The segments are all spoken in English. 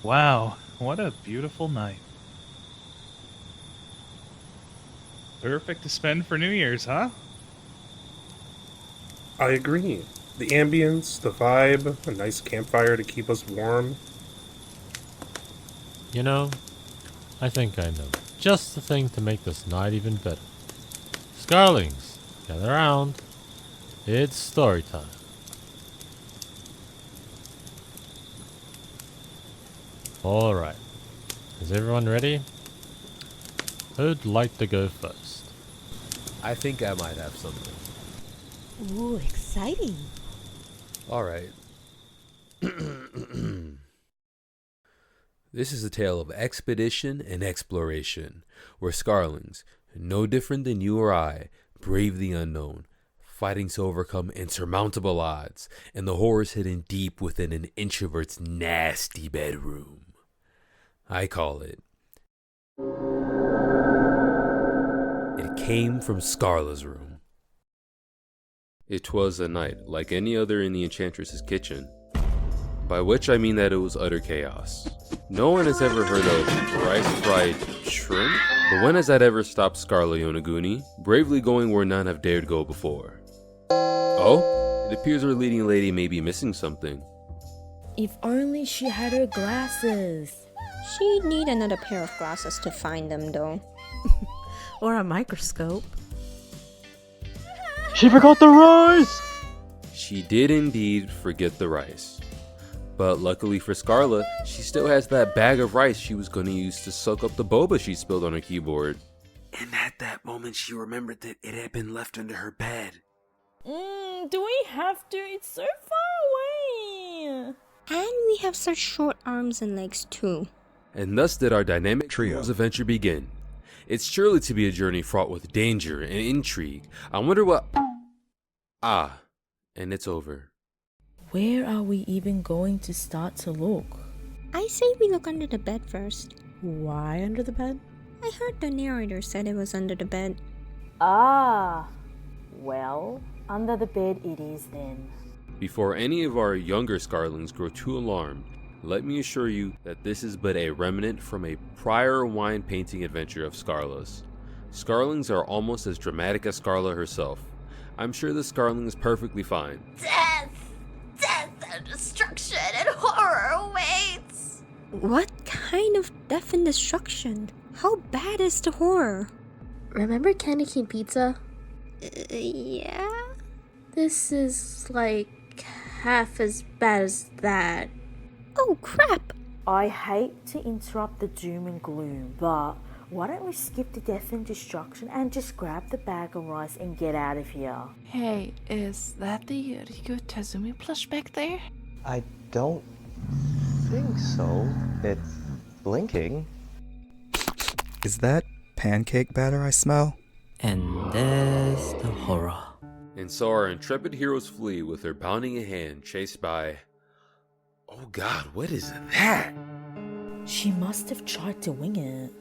Wow, what a beautiful night. Perfect to spend for New Year's, huh? I agree. The ambience, the vibe, a nice campfire to keep us warm. You know, I think I know just the thing to make this night even better. Scarlings, gather around. It's story time. Alright, is everyone ready? Who'd like to go first? I think I might have something. Ooh, exciting. Alright. This is a tale of expedition and exploration, where Scarlings, no different than you or I, brave the unknown, fighting to overcome insurmountable odds and the horrors hidden deep within an introvert's nasty bedroom. I call it. It came from Scarle's room. It was a night like any other in the enchantress's kitchen, by which I mean that it was utter chaos. No one has ever heard of rice-fried shrimp, but when has that ever stopped Scarle Yonaguni bravely going where none have dared go before? Oh, it appears our leading lady may be missing something. If only she had her glasses. She'd need another pair of glasses to find them, though. Or a microscope. She forgot the rice! She did indeed forget the rice. But luckily for Scarle, she still has that bag of rice she was going to use to soak up the boba she spilled on her keyboard. And at that moment she remembered that it had been left under her bed. Do we have to? It's so far away. And we have such short arms and legs, too. And thus did our dynamic Trio. trio's adventure begin. It's surely to be a journey fraught with danger and intrigue. I wonder what... Ah, and it's over. Where are we even going to start to look? I say we look under the bed first. Why under the bed? I heard the narrator said it was under the bed. Ah, well, under the bed it is then. Before any of our younger Scarlings grow too alarmed, let me assure you that this is but a remnant from a prior wine painting adventure of Scarle's. Scarlings are almost as dramatic as Scarle herself. I'm sure the Scarling is perfectly fine. Death! Death and destruction and horror awaits! What kind of death and destruction? How bad is the horror? Remember Candy Cane Pizza? Yeah? This is like half as bad as that. Oh crap! I hate to interrupt the doom and gloom, but why don't we skip the death and destruction and just grab the bag of rice and get out of here? Hey, is that the Riku Tazumi plush back there? I don't think so. It's blinking. Is that pancake batter I smell? And there's the horror. And so our intrepid heroes flee with their bounding in hand, chased by... Oh god, what is that? She must have tried to wing it.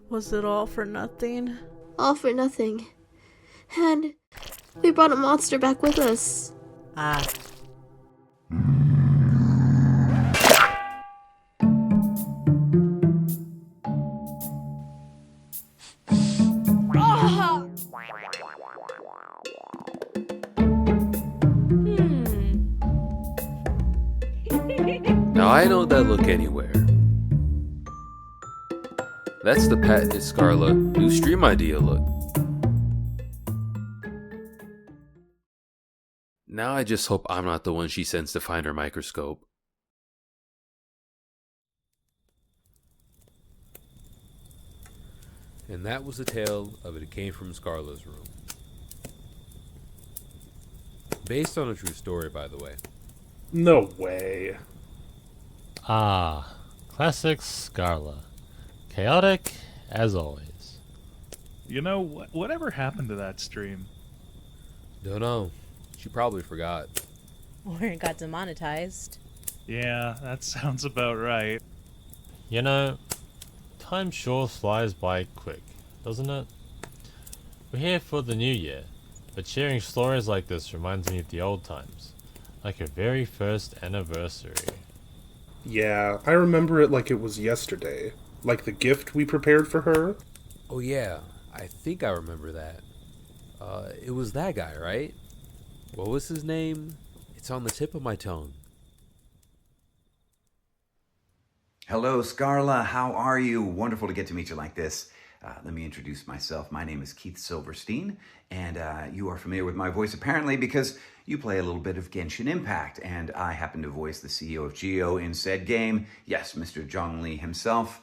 Was it all for nothing? All for nothing. And we brought a monster back with us. Ah. Now I know that look anywhere. That's the patented Scarle new stream idea look. Now I just hope I'm not the one she sends to find her microscope. And that was the tale of It Came From Scarle's Room. Based on a true story, by the way. No way. Ah, classic Scarle. Chaotic, as always. You know, whatever happened to that stream? Don't know. She probably forgot. Or it got demonetized. Yeah, that sounds about right. You know, time sure flies by quick, doesn't it? We're here for the new year, but sharing stories like this reminds me of the old times, like your very first anniversary. Yeah, I remember it like it was yesterday. Like the gift we prepared for her. Oh yeah, I think I remember that. It was that guy, right? What was his name? It's on the tip of my tongue. Hello, Scarle. How are you? Wonderful to get to meet you like this. Let me introduce myself. My name is Keith Silverstein, and you are familiar with my voice apparently because you play a little bit of Genshin Impact, and I happen to voice the CEO of Geo in said game. Yes, Mr. Zhongli himself.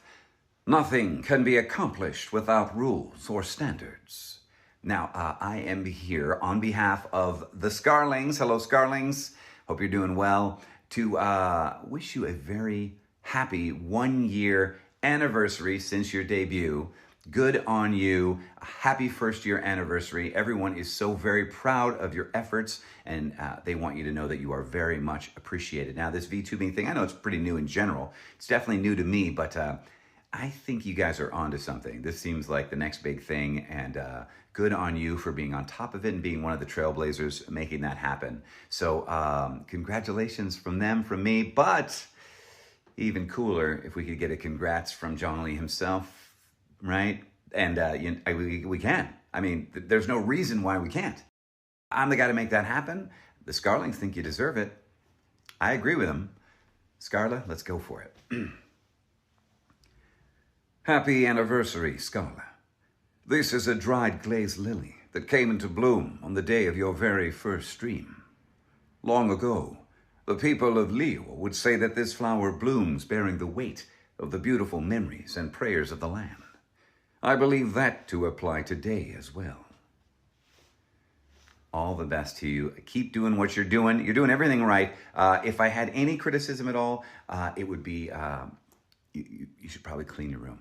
Nothing can be accomplished without rules or standards. Now, I am here on behalf of the Scarlings. Hello, Scarlings. Hope you're doing well. To wish you a very happy 1-year anniversary since your debut. Good on you. A happy first year anniversary. Everyone is so very proud of your efforts, and they want you to know that you are very much appreciated. Now, this VTubing thing, I know it's pretty new in general. It's definitely new to me, but I think you guys are onto something. This seems like the next big thing, and good on you for being on top of it and being one of the trailblazers making that happen. So congratulations from them, from me, but even cooler if we could get a congrats from Zhongli himself. Right? And we can. I mean, there's no reason why we can't. I'm the guy to make that happen. The Scarlings think you deserve it. I agree with them. Scarle, let's go for it. Happy anniversary, Scarle. This is a dried glazed lily that came into bloom on the day of your very first stream. Long ago, the people of Leo would say that this flower blooms bearing the weight of the beautiful memories and prayers of the land. I believe that to apply today as well. All the best to you. Keep doing what you're doing. You're doing everything right. If I had any criticism at all, it would be you should probably clean your room.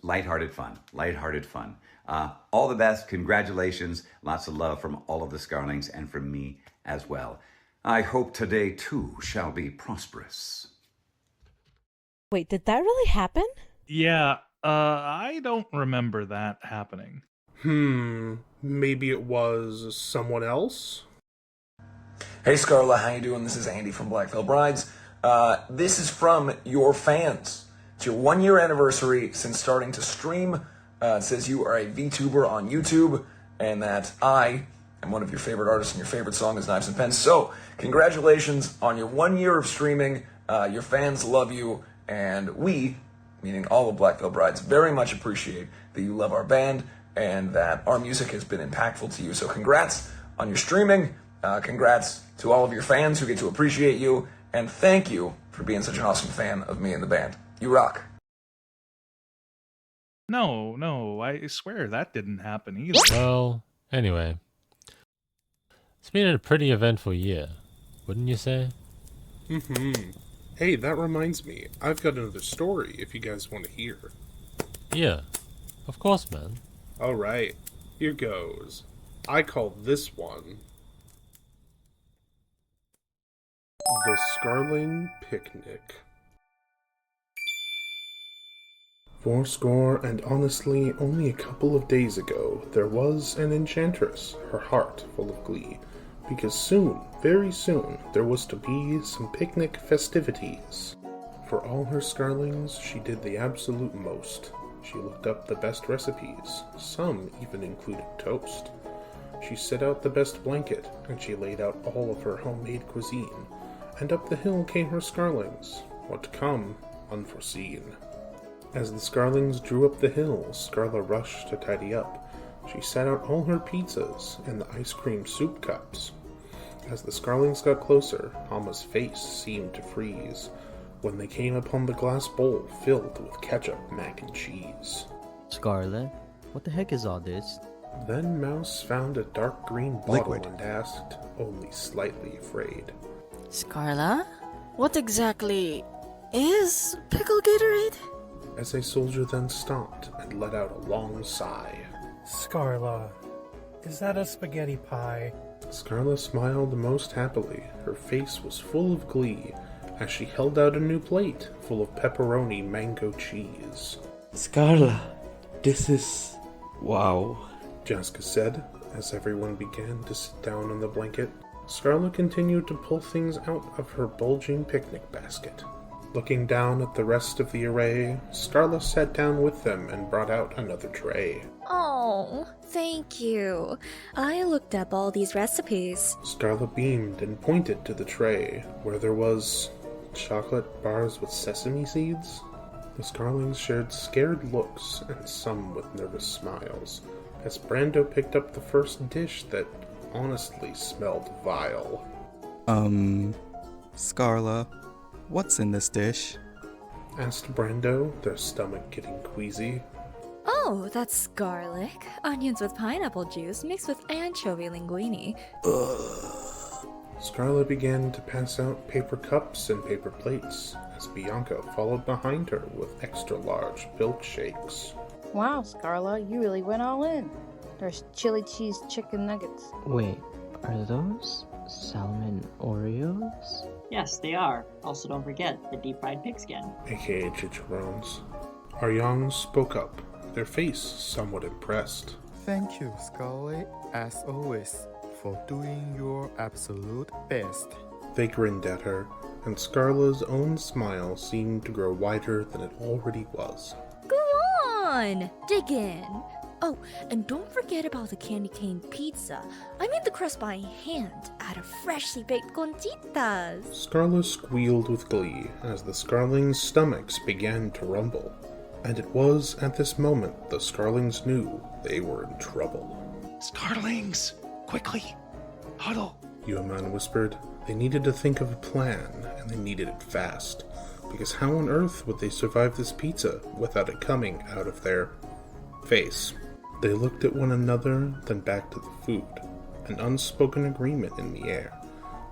Lighthearted fun. Lighthearted fun. All the best. Congratulations. Lots of love from all of the Scarlings and from me as well. I hope today too shall be prosperous. Wait, did that really happen? Yeah, I don't remember that happening. Maybe it was someone else? Hey Scarle, how you doing? This is Andy from Black Veil Brides. This is from your fans. It's your 1-year anniversary since starting to stream. It says you are a VTuber on YouTube, and that I am one of your favorite artists and your favorite song is Knives and Pens. So, congratulations on your 1 year of streaming. Your fans love you, and we, meaning all of Black Veil Brides, very much appreciate that you love our band and that our music has been impactful to you. So congrats on your streaming. Congrats to all of your fans who get to appreciate you. And thank you for being such an awesome fan of me and the band. You rock. No, I swear that didn't happen either. Well, anyway. It's been a pretty eventful year, wouldn't you say? Hey, that reminds me. I've got another story if you guys want to hear. Yeah, of course, man. Alright, here goes. I call this one The Scarling Picnic. 80 and honestly, only a couple of days ago, there was an enchantress, her heart full of glee. Because soon, very soon, there was to be some picnic festivities. For all her Scarlings, she did the absolute most. She looked up the best recipes, some even included toast. She set out the best blanket, and she laid out all of her homemade cuisine. And up the hill came her Scarlings, what to come, unforeseen. As the Scarlings drew up the hill, Scarle rushed to tidy up. She set out all her pizzas and the ice cream soup cups. As the Scarlings got closer, Alma's face seemed to freeze when they came upon the glass bowl filled with ketchup, mac, and cheese. Scarle, what the heck is all this? Then Mouse found a dark green bottle Liquid. and asked, only slightly afraid. Scarla? What exactly is pickle Gatorade? As a soldier then stopped and let out a long sigh. Scarla, is that a spaghetti pie? Scarle smiled most happily. Her face was full of glee as she held out a new plate full of pepperoni mango cheese. Scarla, this is... wow. Biancka said as everyone began to sit down on the blanket. Scarle continued to pull things out of her bulging picnic basket. Looking down at the rest of the array, Scarle sat down with them and brought out another tray. Oh, thank you. I looked up all these recipes. Scarle beamed and pointed to the tray, where there was chocolate bars with sesame seeds. The Scarlings shared scared looks and some with nervous smiles, as Brando picked up the first dish that honestly smelled vile. Scarle, what's in this dish? Asked Brando, their stomach getting queasy. Oh, that's garlic, onions with pineapple juice mixed with anchovy linguine. Scarle began to pass out paper cups and paper plates, as Biancka followed behind her with extra-large milkshakes. Wow, Scarle, you really went all in. There's chili cheese chicken nuggets. Wait, are those salmon Oreos? Yes, they are. Also, don't forget the deep-fried pig skin. aka chicharrones. Our young spoke up, their face somewhat impressed. Thank you, Scarle, as always, for doing your absolute best. They grinned at her, and Scarle's own smile seemed to grow wider than it already was. Go on! Dig in! Oh, and don't forget about the candy cane pizza. I made the crust by hand out of freshly baked conchitas. Scarle squealed with glee as the Scarlings' stomachs began to rumble. And it was at this moment the Scarlings knew they were in trouble. Scarlings! Quickly! Huddle! Yuaman whispered. They needed to think of a plan, and they needed it fast. Because how on earth would they survive this pizza without it coming out of their face? They looked at one another, then back to the food. An unspoken agreement in the air.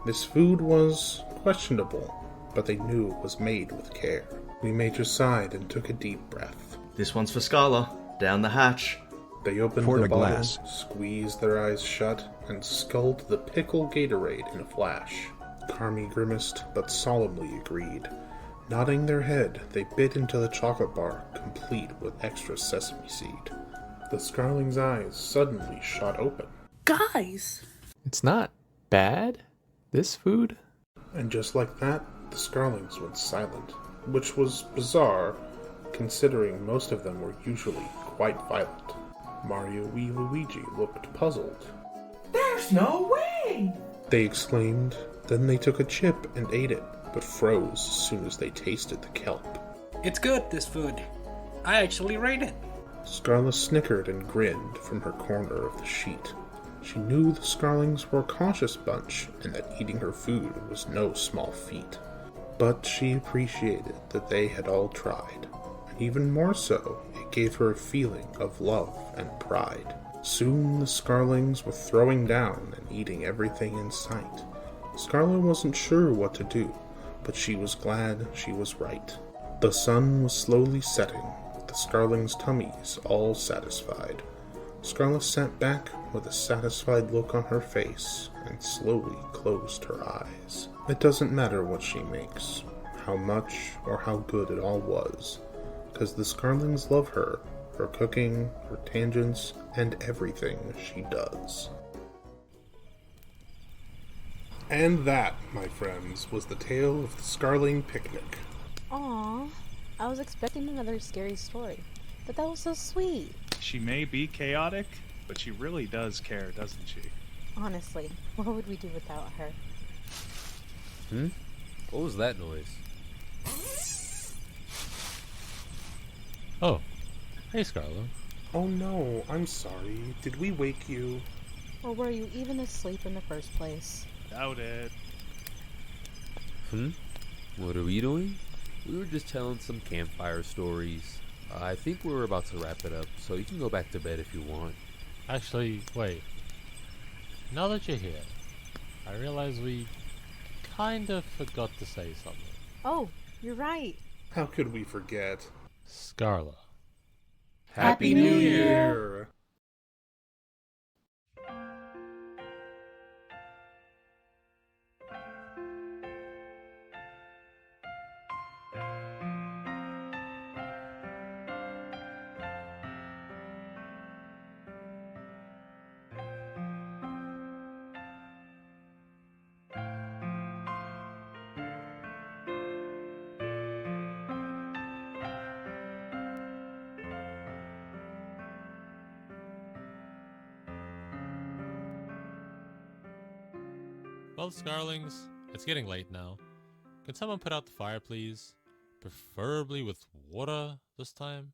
This food was questionable, but they knew it was made with care. Wemajor sighed and took a deep breath. This one's for Scarle. Down the hatch. They opened Pour their the bottle, glass. squeezed their eyes shut, and sculled the pickle Gatorade in a flash. Carmi grimaced, but solemnly agreed. Nodding their head, they bit into the chocolate bar, complete with extra sesame seed. The Scarling's eyes suddenly shot open. Guys! It's not bad, this food. And just like that, the Scarlings went silent, which was bizarre, considering most of them were usually quite violent. Mario and Luigi looked puzzled. There's no way! They exclaimed. Then they took a chip and ate it, but froze as soon as they tasted the kelp. It's good, this food. I actually rate it. Scarle snickered and grinned from her corner of the sheet. She knew the Scarlings were a cautious bunch, and that eating her food was no small feat. But she appreciated that they had all tried, and even more so, it gave her a feeling of love and pride. Soon the Scarlings were throwing down and eating everything in sight. Scarle wasn't sure what to do, but she was glad she was right. The sun was slowly setting, with the Scarlings' tummies all satisfied. Scarle sat back with a satisfied look on her face and slowly closed her eyes. It doesn't matter what she makes, how much or how good it all was, because the Scarlings love her, her cooking, her tangents, and everything she does. And that, my friends, was the tale of the Scarling picnic. Aw, I was expecting another scary story, but that was so sweet. She may be chaotic, but she really does care, doesn't she? Honestly, what would we do without her? What was that noise? Oh, hey Scarle. Oh no, I'm sorry. Did we wake you? Or were you even asleep in the first place? Doubt it. What are we doing? We were just telling some campfire stories. I think we're about to wrap it up, so you can go back to bed if you want. Actually, wait. Now that you're here, I realize we kind of forgot to say something. Oh, you're right. How could we forget? Scarle. Happy New Year! Well, Scarlings, it's getting late now. Can someone put out the fire, please? Preferably with water this time.